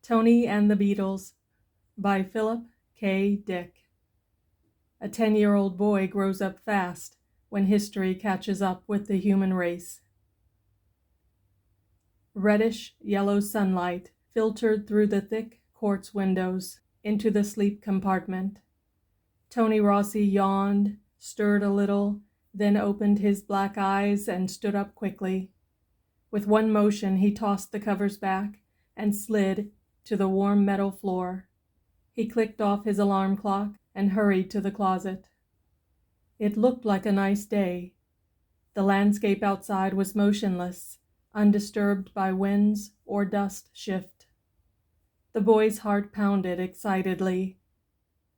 Tony and the Beetles by Philip K. Dick. A 10-year-old boy grows up fast when history catches up with the human race. Reddish yellow sunlight filtered through the thick quartz windows into the sleep compartment. Tony Rossi yawned, stirred a little, then opened his black eyes and stood up quickly. With one motion he tossed the covers back and slid to the warm metal floor. He clicked off his alarm clock and hurried to the closet. It looked like a nice day. The landscape outside was motionless, undisturbed by winds or dust shift. The boy's heart pounded excitedly.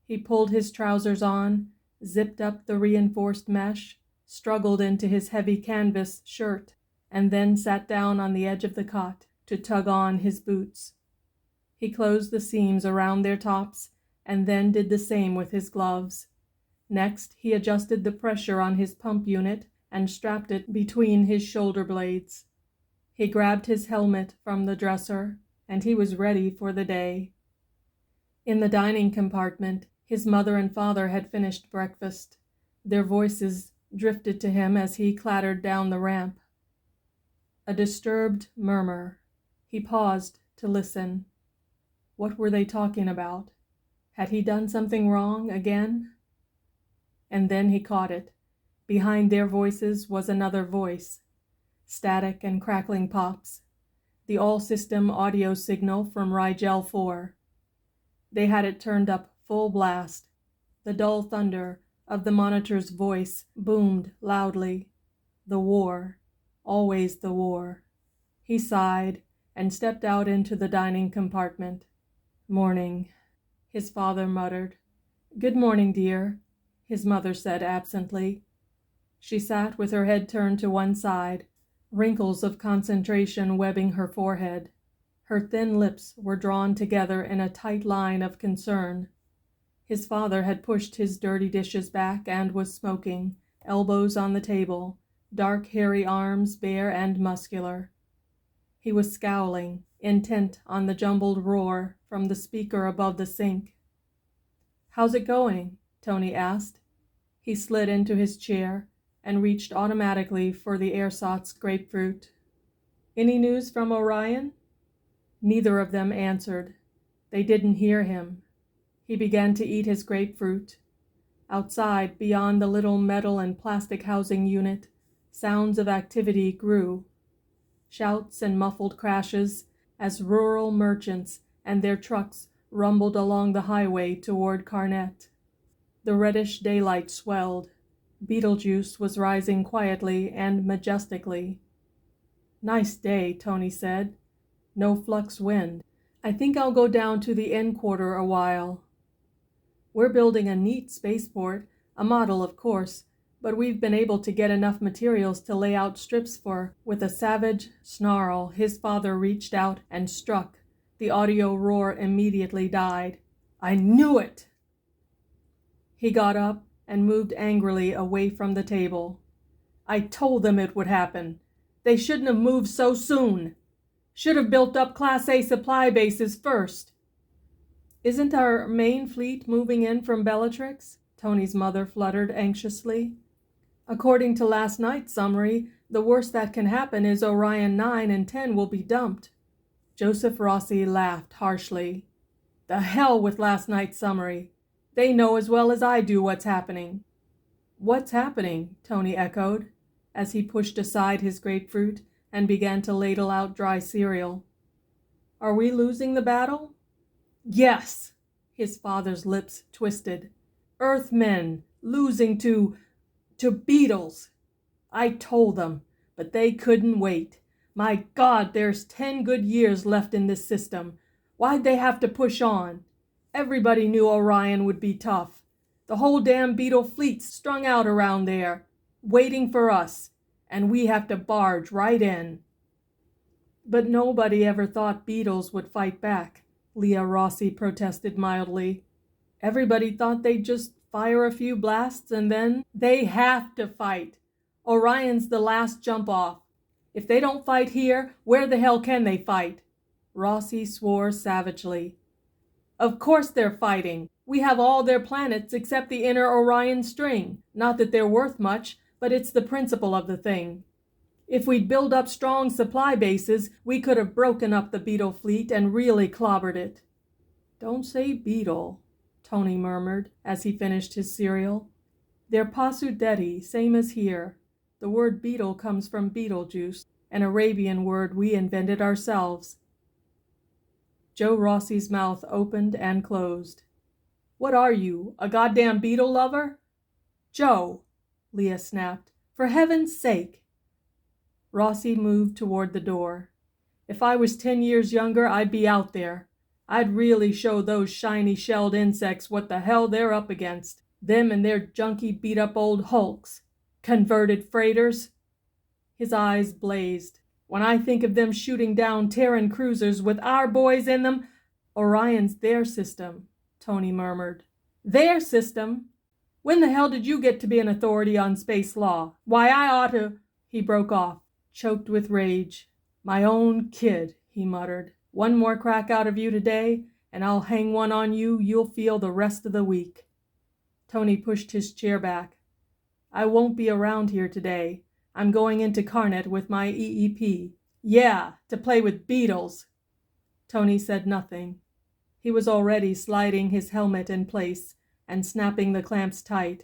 He pulled his trousers on, zipped up the reinforced mesh, struggled into his heavy canvas shirt, and then sat down on the edge of the cot to tug on his boots. He closed the seams around their tops and then did the same with his gloves. Next, he adjusted the pressure on his pump unit and strapped it between his shoulder blades. He grabbed his helmet from the dresser, and he was ready for the day. In the dining compartment, his mother and father had finished breakfast. Their voices drifted to him as he clattered down the ramp. A disturbed murmur. He paused to listen. What were they talking about? Had he done something wrong again? And then he caught it. Behind their voices was another voice. Static and crackling pops. The all-system audio signal from Rigel 4. They had it turned up full blast. The dull thunder of the monitor's voice boomed loudly. The war. Always the war. He sighed and stepped out into the dining compartment. Morning, his father muttered. Good morning, dear, his mother said absently. She sat with her head turned to one side, wrinkles of concentration webbing her forehead. Her thin lips were drawn together in a tight line of concern. His father had pushed his dirty dishes back and was smoking, elbows on the table, dark hairy arms bare and muscular. He was scowling, intent on the jumbled roar from the speaker above the sink. How's it going? Tony asked. He slid into his chair and reached automatically for the ersatz grapefruit. Any news from Orion? Neither of them answered. They didn't hear him. He began to eat his grapefruit. Outside, beyond the little metal and plastic housing unit, sounds of activity grew. Shouts and muffled crashes as rural merchants and their trucks rumbled along the highway toward Karnet. The reddish daylight swelled. Beetlejuice was rising quietly and majestically. Nice day, Tony said. No flux wind. I think I'll go down to the N quarter a while. We're building a neat spaceport, a model of course, but we've been able to get enough materials to lay out strips for. With a savage snarl, his father reached out and struck. The audio roar immediately died. I knew it! He got up and moved angrily away from the table. I told them it would happen. They shouldn't have moved so soon. Should have built up Class A supply bases first. Isn't our main fleet moving in from Bellatrix? Tony's mother fluttered anxiously. According to last night's summary, the worst that can happen is Orion 9 and 10 will be dumped. Joseph Rossi laughed harshly. The hell with last night's summary. They know as well as I do what's happening. What's happening? Tony echoed, as he pushed aside his grapefruit and began to ladle out dry cereal. Are we losing the battle? Yes, his father's lips twisted. Earthmen losing to Beetles. I told them, but they couldn't wait. My God, there's 10 good years left in this system. Why'd they have to push on? Everybody knew Orion would be tough. The whole damn Beetle fleet's strung out around there, waiting for us, and we have to barge right in. But nobody ever thought Beetles would fight back, Leah Rossi protested mildly. Everybody thought they'd just fire a few blasts and then they have to fight. Orion's the last jump off. If they don't fight here, where the hell can they fight? Rossi swore savagely. Of course they're fighting. We have all their planets except the inner Orion string. Not that they're worth much, but it's the principle of the thing. If we'd build up strong supply bases, we could have broken up the Beetle fleet and really clobbered it. Don't say beetle, Tony murmured as he finished his cereal. They're Pas-udeti, same as here. The word beetle comes from Beetlejuice, an Arabian word we invented ourselves. Joe Rossi's mouth opened and closed. What are you, a goddamn beetle lover? Joe, Leah snapped, for heaven's sake. Rossi moved toward the door. If I was 10 years younger, I'd be out there. I'd really show those shiny shelled insects what the hell they're up against. Them and their junky beat-up old hulks. Converted freighters. His eyes blazed. When I think of them shooting down Terran cruisers with our boys in them. Orion's their system, Tony murmured. Their system? When the hell did you get to be an authority on space law? Why, I ought to... He broke off, choked with rage. My own kid, he muttered. One more crack out of you today, and I'll hang one on you you'll feel the rest of the week. Tony pushed his chair back. I won't be around here today. I'm going into Karnet with my EEP. Yeah, to play with Beetles. Tony said nothing. He was already sliding his helmet in place and snapping the clamps tight.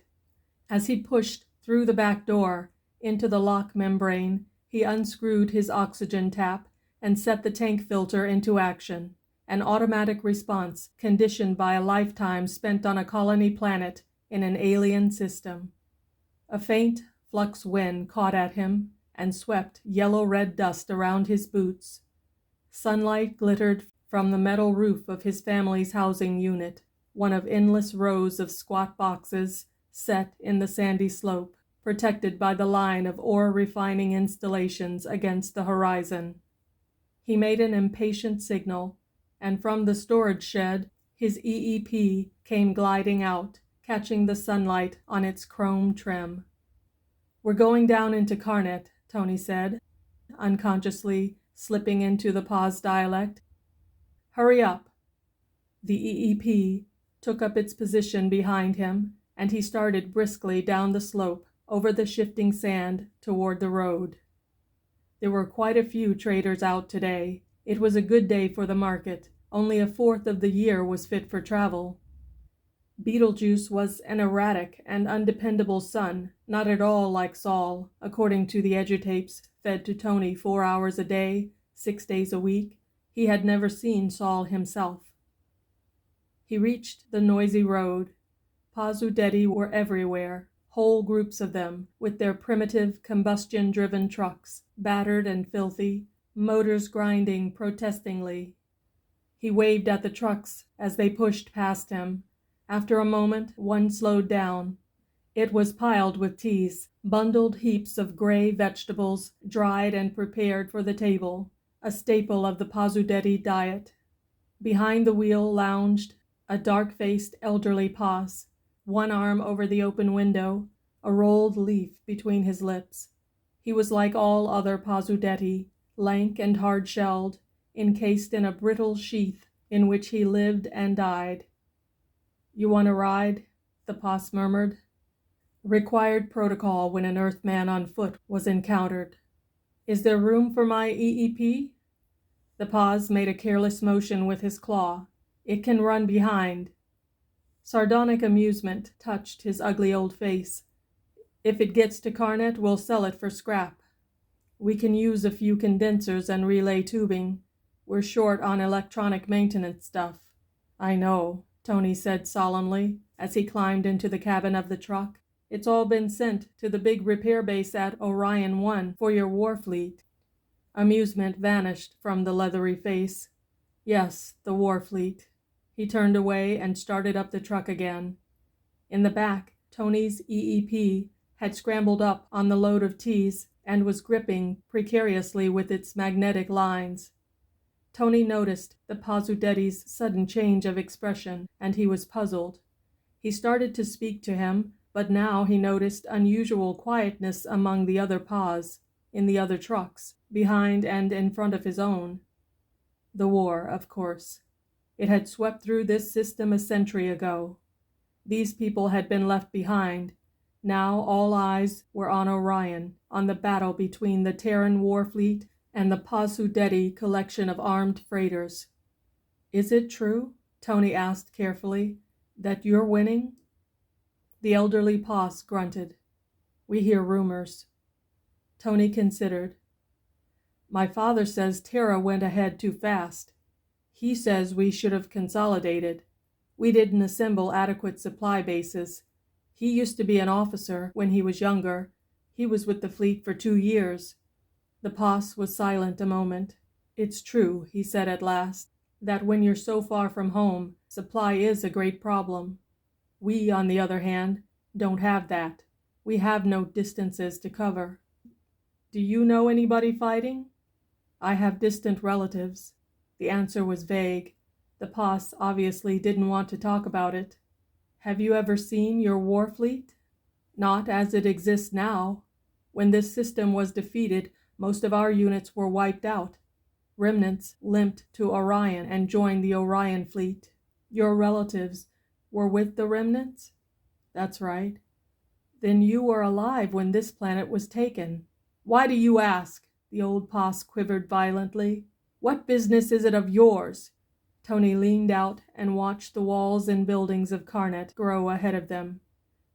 As he pushed through the back door into the lock membrane, he unscrewed his oxygen tap and set the tank filter into action, an automatic response conditioned by a lifetime spent on a colony planet in an alien system. A faint flux wind caught at him and swept yellow-red dust around his boots. Sunlight glittered from the metal roof of his family's housing unit, one of endless rows of squat boxes set in the sandy slope, protected by the line of ore-refining installations against the horizon. He made an impatient signal, and from the storage shed, his EEP came gliding out, catching the sunlight on its chrome trim. We're going down into Karnet, Tony said, unconsciously slipping into the Pas dialect. Hurry up. The EEP took up its position behind him, and he started briskly down the slope, over the shifting sand, toward the road. There were quite a few traders out today. It was a good day for the market. Only a fourth of the year was fit for travel. Beetlejuice was an erratic and undependable son, not at all like Saul, according to the edutapes fed to Tony 4 hours a day, 6 days a week. He had never seen Saul himself. He reached the noisy road. Pas-udeti were everywhere, whole groups of them, with their primitive combustion-driven trucks, battered and filthy, motors grinding protestingly. He waved at the trucks as they pushed past him. After a moment, one slowed down. It was piled with teas, bundled heaps of gray vegetables, dried and prepared for the table, a staple of the Pas-udeti diet. Behind the wheel lounged a dark-faced elderly Pas, one arm over the open window, a rolled leaf between his lips. He was like all other Pas-udeti, lank and hard-shelled, encased in a brittle sheath in which he lived and died. You want to ride? The Pas murmured. Required protocol when an Earthman on foot was encountered. Is there room for my EEP? The Pas made a careless motion with his claw. It can run behind. Sardonic amusement touched his ugly old face. If it gets to Karnet, we'll sell it for scrap. We can use a few condensers and relay tubing. We're short on electronic maintenance stuff. I know, Tony said solemnly as he climbed into the cabin of the truck. It's all been sent to the big repair base at Orion 1 for your war fleet. Amusement vanished from the leathery face. Yes, the war fleet. He turned away and started up the truck again. In the back, Tony's EEP had scrambled up on the load of teas and was gripping precariously with its magnetic lines. Tony noticed the Pas-udeti's sudden change of expression, and he was puzzled. He started to speak to him, but now he noticed unusual quietness among the other Pas, in the other trucks, behind and in front of his own. The war, of course. It had swept through this system a century ago. These people had been left behind. Now all eyes were on Orion, on the battle between the Terran war fleet and the Pas-udeti collection of armed freighters. "Is it true," Tony asked carefully, "that you're winning?" The elderly Pas grunted. "We hear rumors." Tony considered. "My father says Terra went ahead too fast. He says we should have consolidated. We didn't assemble adequate supply bases. He used to be an officer when he was younger. He was with the fleet for 2 years. The Pas was silent a moment. "It's true," he said at last, "that when you're so far from home, supply is a great problem. We, on the other hand, don't have that. We have no distances to cover." "Do you know anybody fighting?" "I have distant relatives." The answer was vague. The Pas obviously didn't want to talk about it. "Have you ever seen your war fleet?" "Not as it exists now. When this system was defeated, most of our units were wiped out. Remnants limped to Orion and joined the Orion fleet." "Your relatives were with the remnants?" "That's right." "Then you were alive when this planet was taken." "Why do you ask?" The old Pas quivered violently. "What business is it of yours?" Tony leaned out and watched the walls and buildings of Karnet grow ahead of them.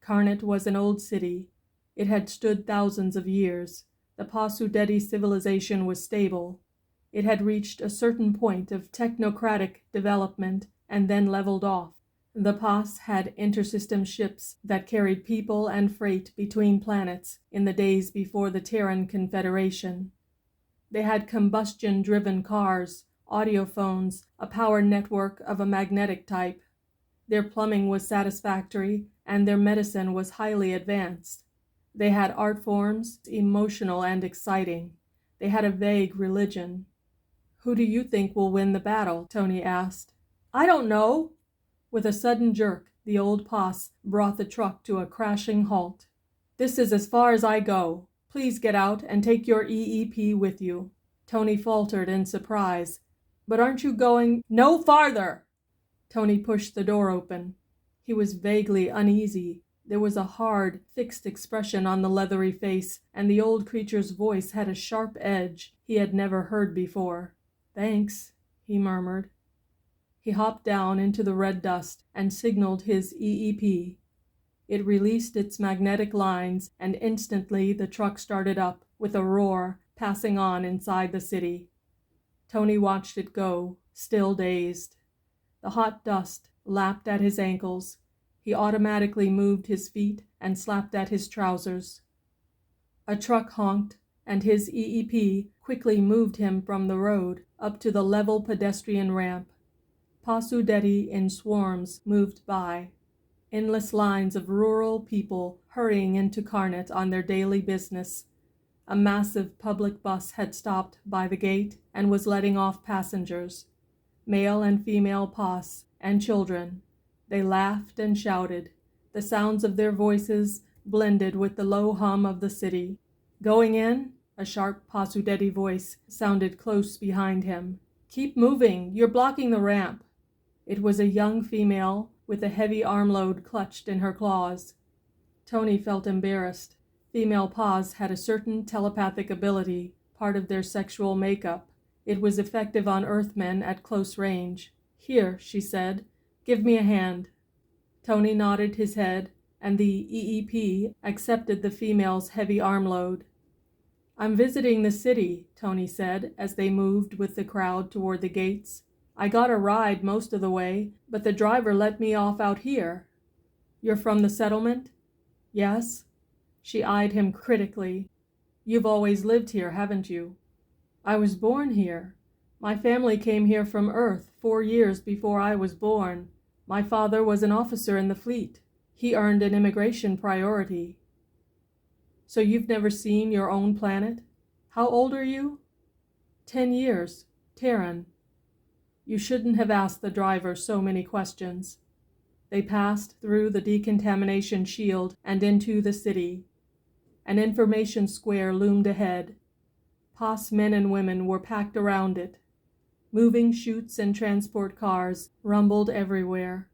Karnet was an old city. It had stood thousands of years. The Pas-udeti civilization was stable. It had reached a certain point of technocratic development and then leveled off. The Pas had intersystem ships that carried people and freight between planets in the days before the Terran Confederation. They had combustion-driven cars, audiophones, a power network of a magnetic type. Their plumbing was satisfactory, and their medicine was highly advanced. They had art forms, emotional and exciting. They had a vague religion. "Who do you think will win the battle?" Tony asked. "I don't know." With a sudden jerk, the old Pas brought the truck to a crashing halt. "This is as far as I go. Please get out and take your EEP with you." Tony faltered in surprise. "But aren't you going—" "No farther!" Tony pushed the door open. He was vaguely uneasy. There was a hard, fixed expression on the leathery face, and the old creature's voice had a sharp edge he had never heard before. "Thanks," he murmured. He hopped down into the red dust and signaled his EEP. It released its magnetic lines, and instantly the truck started up, with a roar, passing on inside the city. Tony watched it go, still dazed. The hot dust lapped at his ankles. He automatically moved his feet and slapped at his trousers. A truck honked, and his EEP quickly moved him from the road up to the level pedestrian ramp. Pas-udeti in swarms moved by. Endless lines of rural people hurrying into Karnet on their daily business. A massive public bus had stopped by the gate and was letting off passengers. Male and female Pas and children. They laughed and shouted. The sounds of their voices blended with the low hum of the city. "Going in?" A sharp Pas-udeti voice sounded close behind him. "Keep moving, you're blocking the ramp." It was a young female with a heavy armload clutched in her claws. Tony felt embarrassed. Female Pas had a certain telepathic ability, part of their sexual makeup. It was effective on Earthmen at close range. "Here," she said, "give me a hand." Tony nodded his head, and the EEP accepted the female's heavy armload. "I'm visiting the city," Tony said as they moved with the crowd toward the gates. "I got a ride most of the way, but the driver let me off out here." "You're from the settlement?" "Yes." She eyed him critically. "You've always lived here, haven't you?" "I was born here. My family came here from Earth 4 years before I was born. My father was an officer in the fleet. He earned an immigration priority." "So you've never seen your own planet? How old are you?" 10 years. Terran." You shouldn't have asked the driver so many questions. They passed through the decontamination shield and into the city. An information square loomed ahead. Pas men and women were packed around it. Moving chutes and transport cars rumbled everywhere.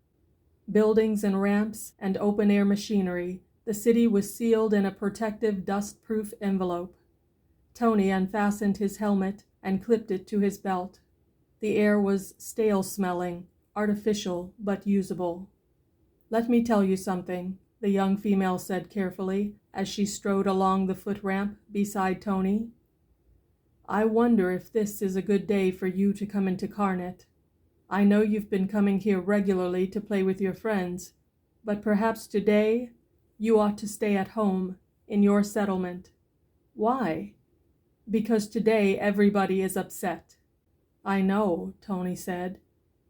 Buildings and ramps and open-air machinery, the city was sealed in a protective dust-proof envelope. Tony unfastened his helmet and clipped it to his belt. The air was stale-smelling, artificial but usable. "Let me tell you something," the young female said carefully as she strode along the foot ramp beside Tony. "I wonder if this is a good day for you to come into Karnet. I know you've been coming here regularly to play with your friends, but perhaps today you ought to stay at home, in your settlement." "Why?" "Because today everybody is upset." "I know," Tony said.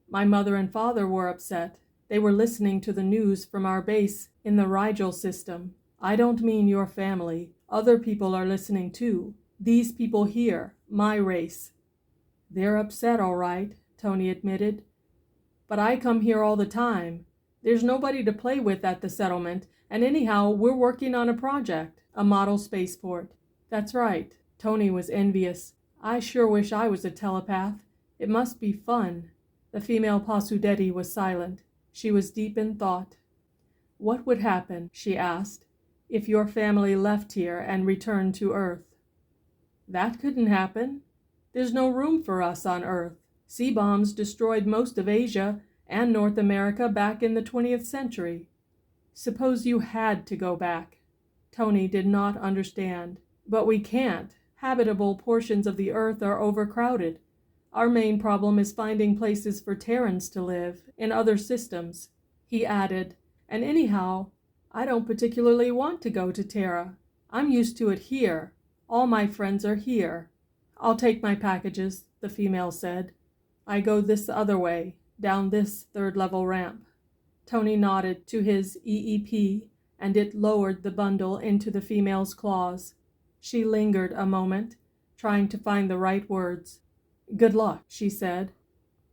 "My mother and father were upset. They were listening to the news from our base in the Rigel system. I don't mean your family. Other people are listening too. These people here, my race." "They're upset, all right," Tony admitted. "But I come here all the time. There's nobody to play with at the settlement, and anyhow, we're working on a project, a model spaceport." "That's right." Tony was envious. "I sure wish I was a telepath. It must be fun." The female Pas-udeti was silent. She was deep in thought. "What would happen," she asked, "if your family left here and returned to Earth?" "That couldn't happen. There's no room for us on Earth. Sea bombs destroyed most of Asia and North America back in the 20th century. Suppose you had to go back." Tony did not understand. "But we can't. Habitable portions of the Earth are overcrowded. Our main problem is finding places for Terrans to live in other systems." He added, "And anyhow, I don't particularly want to go to Terra. I'm used to it here. All my friends are here." "I'll take my packages," the female said. "I go this other way, down this third-level ramp." Tony nodded to his EEP, and it lowered the bundle into the female's claws. She lingered a moment, trying to find the right words. "Good luck," she said.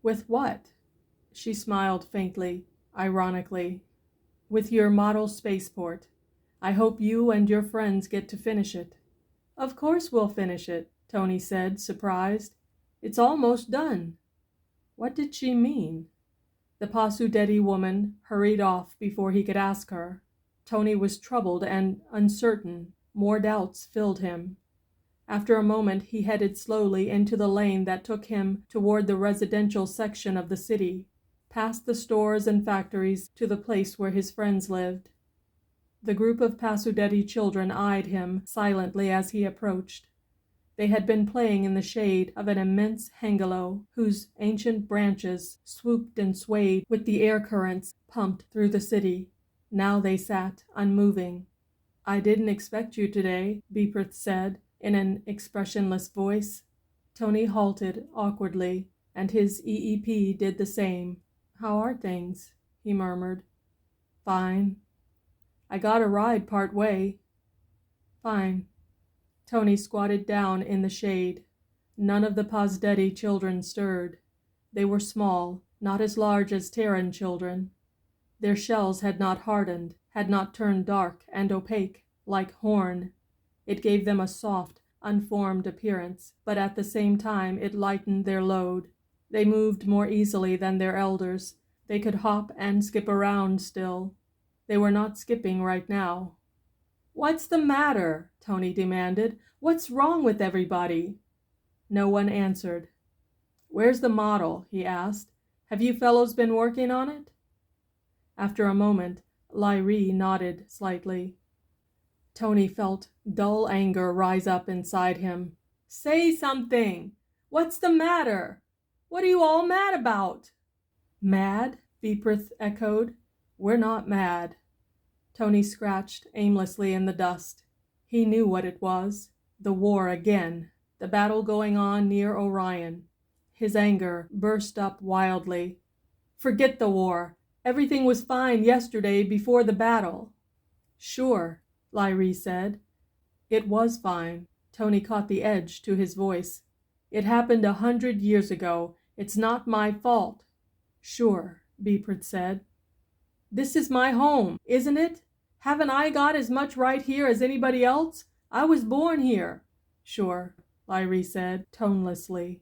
"With what?" She smiled faintly, ironically. "With your model spaceport. I hope you and your friends get to finish it." "Of course we'll finish it," Tony said, surprised. "It's almost done." What did she mean? The Pas-udeti woman hurried off before he could ask her. Tony was troubled and uncertain. More doubts filled him. After a moment he headed slowly into the lane that took him toward the residential section of the city, past the stores and factories to the place where his friends lived. The group of Pas-udeti children eyed him silently as he approached. They had been playing in the shade of an immense hangalow, whose ancient branches swooped and swayed with the air currents pumped through the city. Now they sat unmoving. "I didn't expect you today," Beeprith said, in an expressionless voice. Tony halted awkwardly, and his EEP did the same. "How are things?" he murmured. "Fine." "I got a ride part way." "Fine." Tony squatted down in the shade. None of the Pas-udeti children stirred. They were small, not as large as Terran children. Their shells had not hardened, had not turned dark and opaque, like horn. It gave them a soft, unformed appearance, but at the same time it lightened their load. They moved more easily than their elders. They could hop and skip around still. They were not skipping right now. "What's the matter?" Tony demanded. "What's wrong with everybody?" No one answered. "Where's the model?" he asked. "Have you fellows been working on it?" After a moment, Lyrie nodded slightly. Tony felt dull anger rise up inside him. "Say something! What's the matter? What are you all mad about?" "Mad?" Beeprith echoed. "We're not mad." Tony scratched aimlessly in the dust. He knew what it was. The war again. The battle going on near Orion. His anger burst up wildly. "Forget the war. Everything was fine yesterday before the battle." "Sure," Lyrie said. "It was fine." Tony caught the edge to his voice. "It happened 100 years ago. It's not my fault." "Sure," Beeprith said. "This is my home, isn't it? Haven't I got as much right here as anybody else? I was born here." "Sure," Lyrie said, tonelessly.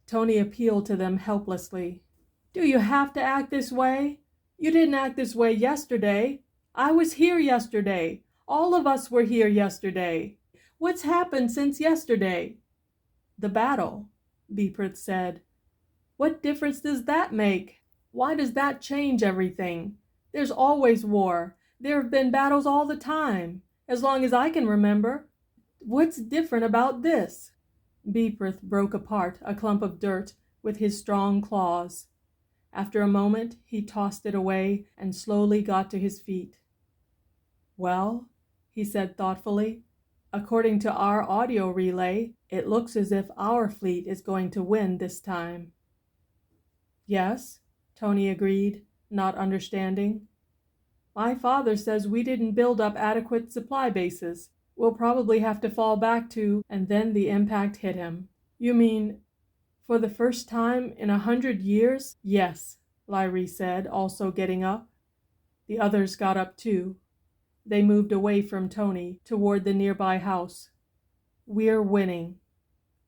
Tony appealed to them helplessly. "Do you have to act this way? You didn't act this way yesterday. I was here yesterday. All of us were here yesterday. What's happened since yesterday?" "The battle," Beeprith said. "What difference does that make? Why does that change everything? There's always war. There have been battles all the time, as long as I can remember. What's different about this?" Beeprith broke apart a clump of dirt with his strong claws. After a moment he tossed it away and slowly got to his feet. "Well," he said thoughtfully, "according to our audio relay, it looks as if our fleet is going to win this time." "Yes," Tony agreed, not understanding. "My father says we didn't build up adequate supply bases. We'll probably have to fall back to," and then the impact hit him. "You mean, for the first time in 100 years?" "Yes," Lyrie said, also getting up. The others got up too. They moved away from Tony toward the nearby house. "We're winning.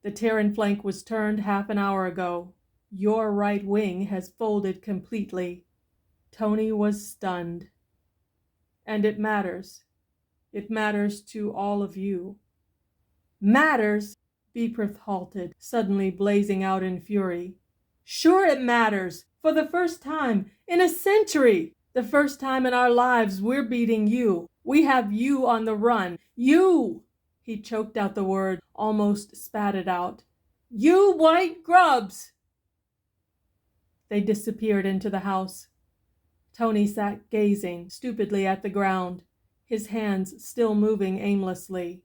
The Terran flank was turned half an hour ago. Your right wing has folded completely." Tony was stunned. "And it matters. It matters to all of you." "Matters?" Beeprith halted, suddenly blazing out in fury. "Sure it matters! For the first time in a century! The first time in our lives we're beating you. We have you on the run. You!" He choked out the word, almost spat it out. "You white grubs!" They disappeared into the house. Tony sat gazing stupidly at the ground, his hands still moving aimlessly.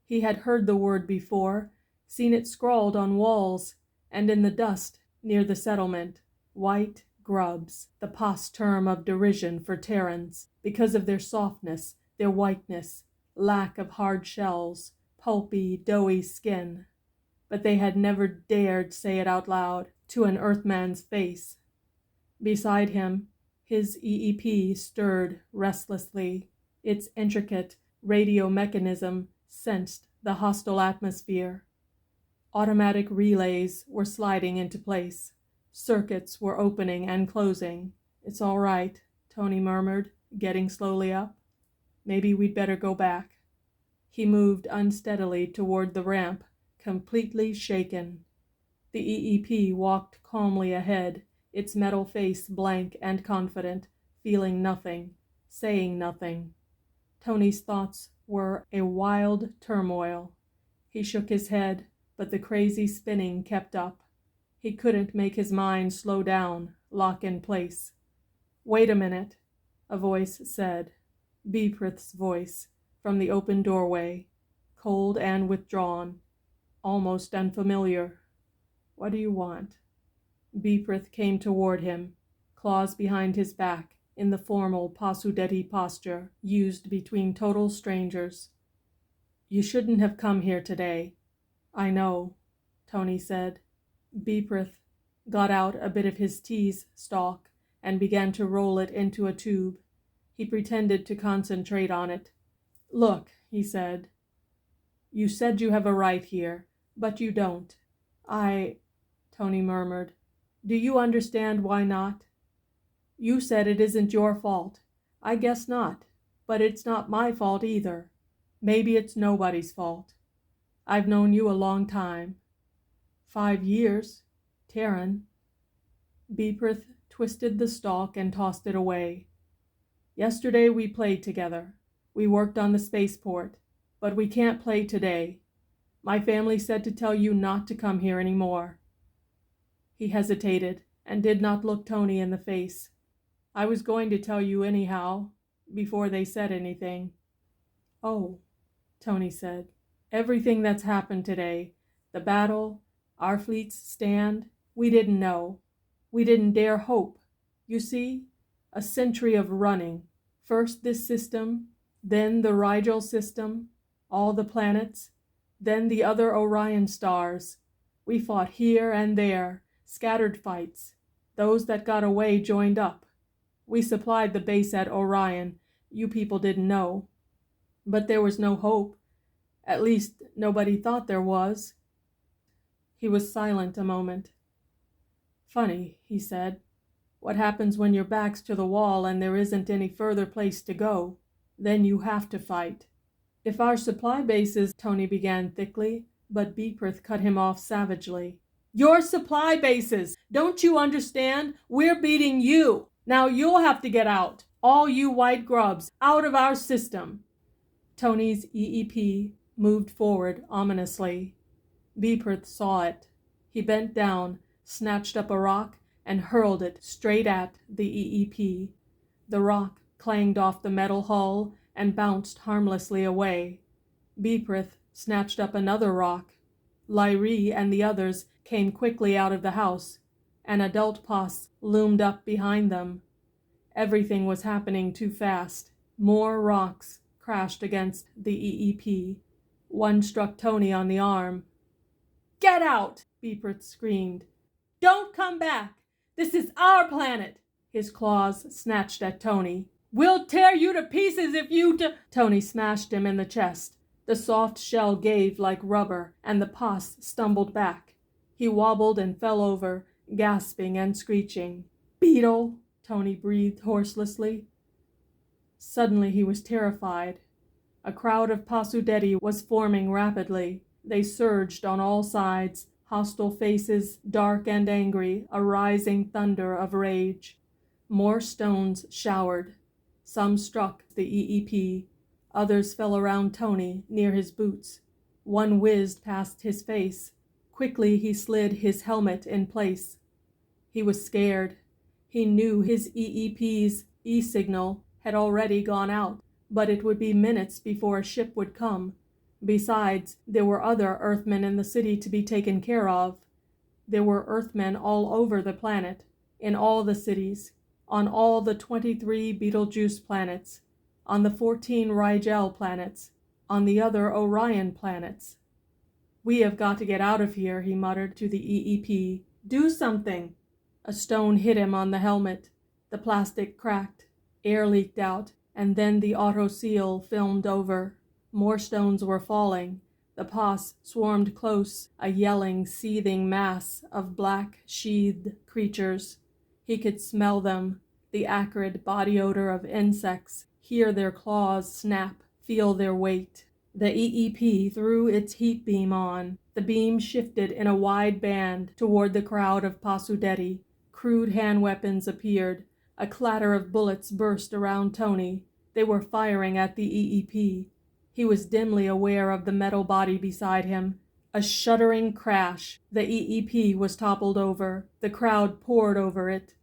He had heard the word before, seen it scrawled on walls and in the dust near the settlement. White grubs, the Pas term of derision for Terrans, because of their softness, their whiteness, lack of hard shells, pulpy, doughy skin. But they had never dared say it out loud to an Earthman's face. Beside him, his EEP stirred restlessly. Its intricate radio mechanism sensed the hostile atmosphere. Automatic relays were sliding into place. Circuits were opening and closing. "It's all right," Tony murmured, getting slowly up. "Maybe we'd better go back." He moved unsteadily toward the ramp, completely shaken. The EEP walked calmly ahead, its metal face blank and confident, feeling nothing, saying nothing. Tony's thoughts were a wild turmoil. He shook his head, but the crazy spinning kept up. He couldn't make his mind slow down, lock in place. "Wait a minute," a voice said. Beeprith's voice, from the open doorway, cold and withdrawn, almost unfamiliar. "What do you want?" Beeprith came toward him, claws behind his back, in the formal Pas-udeti posture used between total strangers. "You shouldn't have come here today." "I know," Tony said. Beeprith got out a bit of his tease stalk and began to roll it into a tube. He pretended to concentrate on it. "Look," he said. "You said you have a right here, but you don't." Tony murmured. "Do you understand why not?" "You said it isn't your fault. I guess not, but it's not my fault either. Maybe it's nobody's fault. I've known you a long time." 5 years, Terran." Beeprith twisted the stalk and tossed it away. "Yesterday we played together. We worked on the spaceport, but we can't play today. My family said to tell you not to come here anymore." He hesitated and did not look Tony in the face. "I was going to tell you anyhow, before they said anything." "Oh," Tony said. "Everything that's happened today, the battle, our fleet's stand, we didn't know. We didn't dare hope. You see, a century of running. First this system, then the Rigel system, all the planets, then the other Orion stars. We fought here and there, scattered fights. Those that got away joined up. We supplied the base at Orion. You people didn't know. But there was no hope. At least, nobody thought there was." He was silent a moment. "Funny," he said. "What happens when your back's to the wall and there isn't any further place to go? Then you have to fight." "If our supply bases," Tony began thickly, but Beeprith cut him off savagely. "Your supply bases! Don't you understand? We're beating you! Now you'll have to get out! All you white grubs, out of our system!" Tony's EEP moved forward ominously. Beeprith saw it. He bent down, snatched up a rock, and hurled it straight at the EEP. The rock clanged off the metal hull and bounced harmlessly away. Beeprith snatched up another rock. Lyrie and the others came quickly out of the house. An adult Pas loomed up behind them. Everything was happening too fast. More rocks crashed against the EEP. One struck Tony on the arm. "Get out!" Beeprith screamed. "Don't come back! This is our planet!" His claws snatched at Tony. "We'll tear you to pieces if you Tony smashed him in the chest. The soft shell gave like rubber, and the Pas stumbled back. He wobbled and fell over, gasping and screeching. "Beetle!" Tony breathed hoarselessly. Suddenly he was terrified. A crowd of Pas-udeti was forming rapidly. They surged on all sides, hostile faces, dark and angry, a rising thunder of rage. More stones showered. Some struck the EEP. Others fell around Tony, near his boots. One whizzed past his face. Quickly he slid his helmet in place. He was scared. He knew his EEP's E-signal had already gone out, but it would be minutes before a ship would come. Besides, there were other Earthmen in the city to be taken care of. There were Earthmen all over the planet, in all the cities, on all the 23 Betelgeuse planets, on the 14 Rigel planets, on the other Orion planets. "We have got to get out of here," he muttered to the EEP. "Do something!" A stone hit him on the helmet. The plastic cracked. Air leaked out, and then the auto seal filmed over. More stones were falling. The Pas swarmed close, a yelling, seething mass of black, sheathed creatures. He could smell them, the acrid body odor of insects, hear their claws snap, feel their weight. The EEP threw its heat beam on. The beam shifted in a wide band toward the crowd of Pas-udeti. Crude hand weapons appeared. A clatter of bullets burst around Tony. They were firing at the EEP. He was dimly aware of the metal body beside him. A shuddering crash. The EEP was toppled over. The crowd poured over it.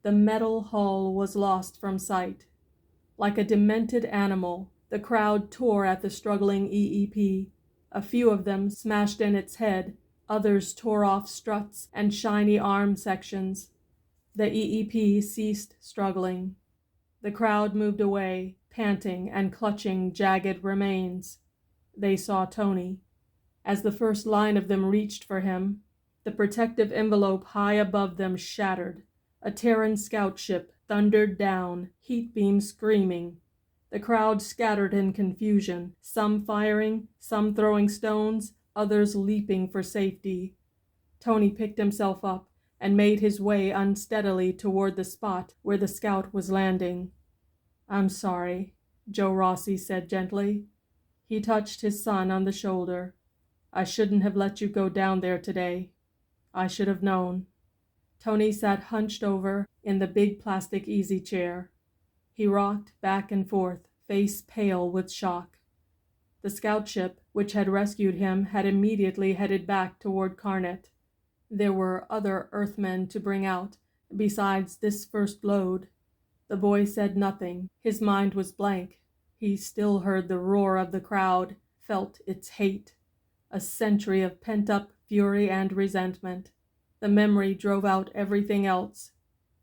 The metal hull was lost from sight. Like a demented animal, the crowd tore at the struggling EEP. A few of them smashed in its head. Others tore off struts and shiny arm sections. The EEP ceased struggling. The crowd moved away, panting and clutching jagged remains. They saw Tony. As the first line of them reached for him, the protective envelope high above them shattered. A Terran scout ship thundered down, heat beams screaming. The crowd scattered in confusion, some firing, some throwing stones, others leaping for safety. Tony picked himself up and made his way unsteadily toward the spot where the scout was landing. "I'm sorry," Joe Rossi said gently. He touched his son on the shoulder. "I shouldn't have let you go down there today. I should have known." Tony sat hunched over in the big plastic easy chair. He rocked back and forth, face pale with shock. The scout ship, which had rescued him, had immediately headed back toward Karnet. There were other Earthmen to bring out, besides this first load. The boy said nothing. His mind was blank. He still heard the roar of the crowd, felt its hate. A century of pent-up fury and resentment. The memory drove out everything else.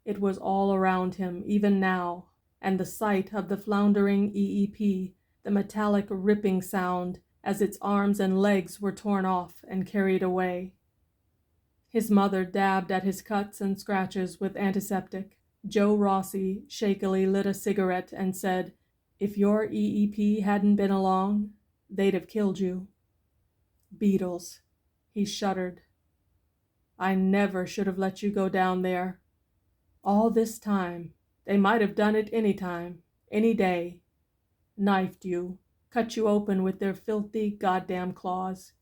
It was all around him, even now, and the sight of the floundering EEP, the metallic ripping sound as its arms and legs were torn off and carried away. His mother dabbed at his cuts and scratches with antiseptic. Joe Rossi shakily lit a cigarette and said, "If your EEP hadn't been along, they'd have killed you." Beetles. He shuddered. I never should have let you go down there. All this time. They might have done it any time, any day. Knifed you, cut you open with their filthy goddamn claws.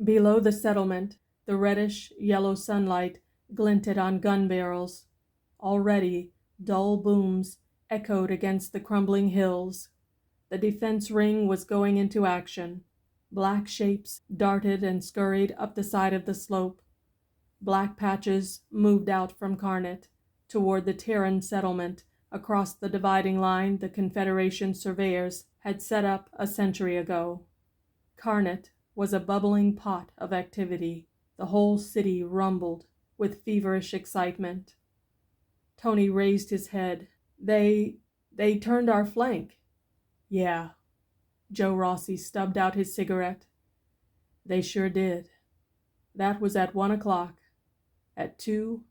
Below the settlement, the reddish-yellow sunlight glinted on gun barrels. Already, dull booms echoed against the crumbling hills. The defense ring was going into action. Black shapes darted and scurried up the side of the slope. Black patches moved out from Karnet toward the Terran settlement across the dividing line the Confederation surveyors had set up a century ago. Karnet was a bubbling pot of activity. The whole city rumbled with feverish excitement. Tony raised his head. They turned our flank. Yeah. Joe Rossi stubbed out his cigarette. They sure did. That was at 1 o'clock. At 2,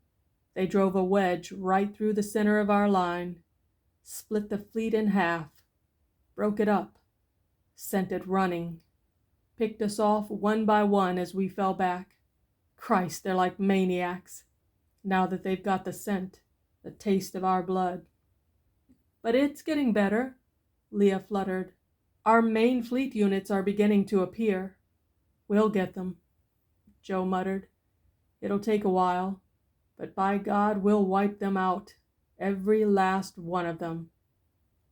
they drove a wedge right through the center of our line, split the fleet in half, broke it up, sent it running, picked us off one by one as we fell back. Christ, they're like maniacs, now that they've got the scent, the taste of our blood. But it's getting better, Leah fluttered. Our main fleet units are beginning to appear. We'll get them, Joe muttered. It'll take a while, but by God, we'll wipe them out, every last one of them.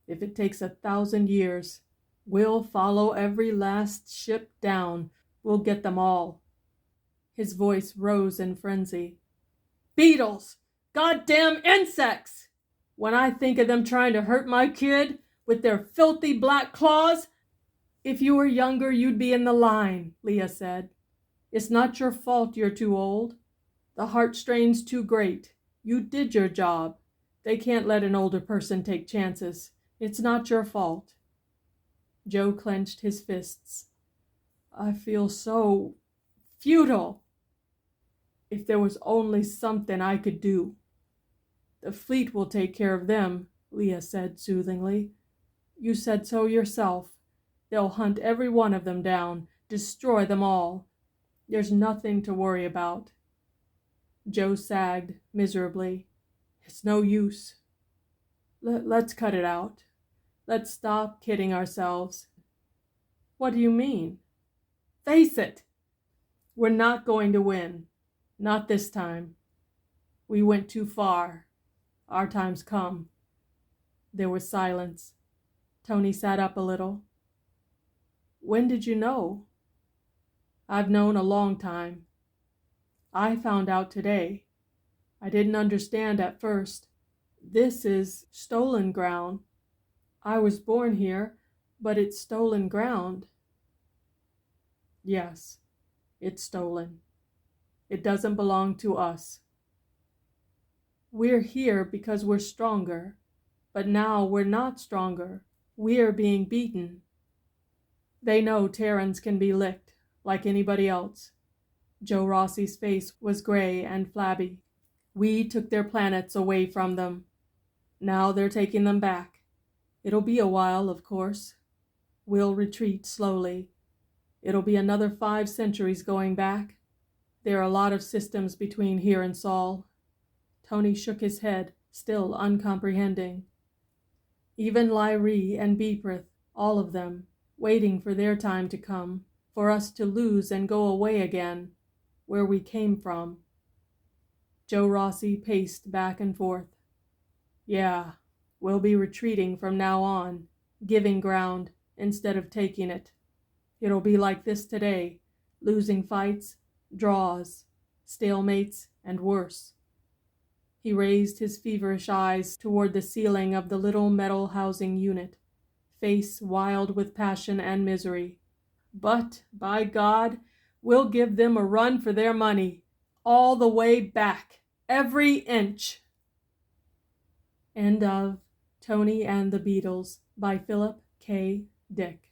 If it takes 1,000 years, we'll follow every last ship down. We'll get them all. His voice rose in frenzy. Beetles! Goddamn insects! When I think of them trying to hurt my kid with their filthy black claws. If you were younger, you'd be in the line, Leah said. It's not your fault you're too old. The heartstrain's too great. You did your job. They can't let an older person take chances. It's not your fault. Joe clenched his fists. I feel so futile. If there was only something I could do. The fleet will take care of them, Leah said soothingly. You said so yourself. They'll hunt every one of them down, destroy them all. There's nothing to worry about. Joe sagged miserably. It's no use. Let's cut it out. Let's stop kidding ourselves. What do you mean? Face it! We're not going to win. Not this time. We went too far. Our time's come. There was silence. Tony sat up a little. When did you know? I've known a long time. I found out today. I didn't understand at first. This is stolen ground. I was born here, but it's stolen ground. Yes, it's stolen. It doesn't belong to us. We're here because we're stronger, but now we're not stronger. We're being beaten. They know Terrans can be licked, like anybody else. Joe Rossi's face was gray and flabby. We took their planets away from them. Now they're taking them back. It'll be a while, of course. We'll retreat slowly. It'll be another 5 centuries going back. There are a lot of systems between here and Sol. Tony shook his head, still uncomprehending. Even Lyrie and Beeprith, all of them, waiting for their time to come, for us to lose and go away again, where we came from. Joe Rossi paced back and forth. Yeah, we'll be retreating from now on, giving ground instead of taking it. It'll be like this today, losing fights, draws, stalemates, and worse. He raised his feverish eyes toward the ceiling of the little metal housing unit, face wild with passion and misery. But, by God, we'll give them a run for their money, all the way back, every inch. End of Tony and the Beetles by Philip K. Dick.